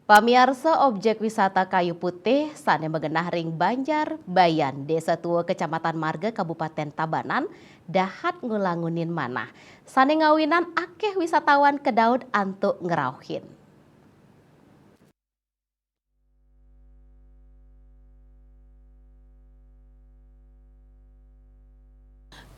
Pamiarsa objek wisata Kayu Putih sane begenah ring Banjar Bayan Desa Tua Kecamatan Marga Kabupaten Tabanan dahat ngulangunin manah. Sane ngawinan akeh wisatawan ke Daud antuk ngerauhin.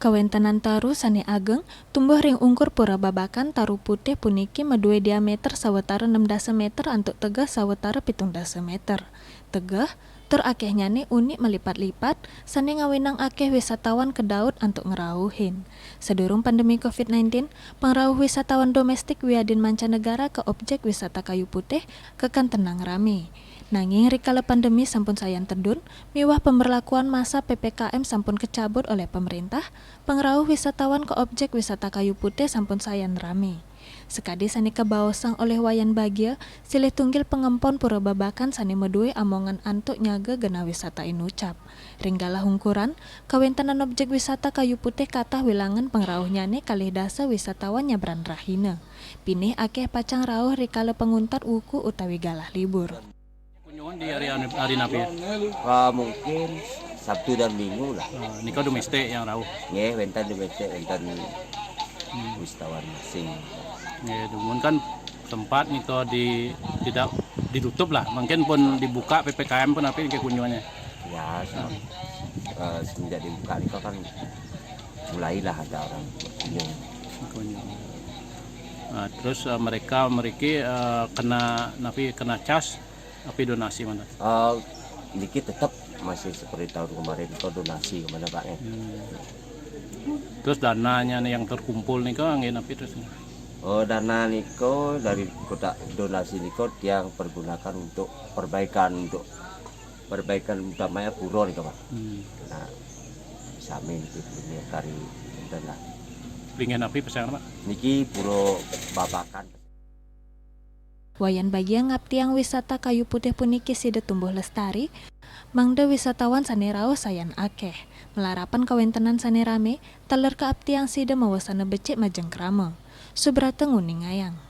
Kawentenan taru sane ageng tumbuh ring ungkur pura babakan taru putih puniki medue diameter sawetara 16 meter antuk tegah sawetara 17 meter. Tegah tur akeh nyane unik melipat-lipat sane ngawinang akeh wisatawan ke Daud antuk ngerauhin. Sedurung pandemi COVID-19, pengrauh wisatawan domestik wiadin mancanegara ke objek wisata Kayu Putih kekan tenang rame. Nanging rikala pandemi sampun sayan tendun, miwah pemberlakuan masa PPKM sampun kecabut oleh pemerintah, pengrauh wisatawan ke objek wisata Kayu Putih sampun sayan rame. Sekadi sani kebaosang oleh wayan bagia, silih tunggil pengempon pura babakan sani medue amongan antuk nyaga gena wisata inucap. Ringgala hungkuran, kawentenan objek wisata Kayu Putih katah wilangan pengrauh nyane kalih dasa wisatawan nyabran rahina. Pinih akeh pacang rauh rikala penguntat wuku utawi galah libur. Kunjungan di hari napi ya? Mungkin Sabtu dan Minggu lah. Ini kau domestik yang rauh. Ya, wentan domestik, wentan wisatawan asing. Ya, namun kan sempat nih kau tidak ditutup lah. Mungkin pun dibuka PPKM pun apa ini kunjungannya? Ya, semenjak dibuka ini kan mulailah ada orang kunjung. Nah, terus mereka kena cas, tapi donasi mana? Dikit tetap masih seperti tahun kemarin kau donasi kemana Pak ya? Terus dananya nih yang terkumpul nih kau angin api terus? Dana niko dari kotak donasi niko yang pergunakan untuk perbaikan utamanya pura nih Pak. Nah, samin ini dari dana. Pelingin api pesan Pak? Niki pura babakan. Wayan bagian ngaptiang wisata Kayu Putih puniki sida tumbuh lestari, mangda wisatawan sane rauh sayan akeh. Melarapan kawentenan sane rame, teler keaptiang sida mawasana becik majeng krama. Subrata nguning ayang.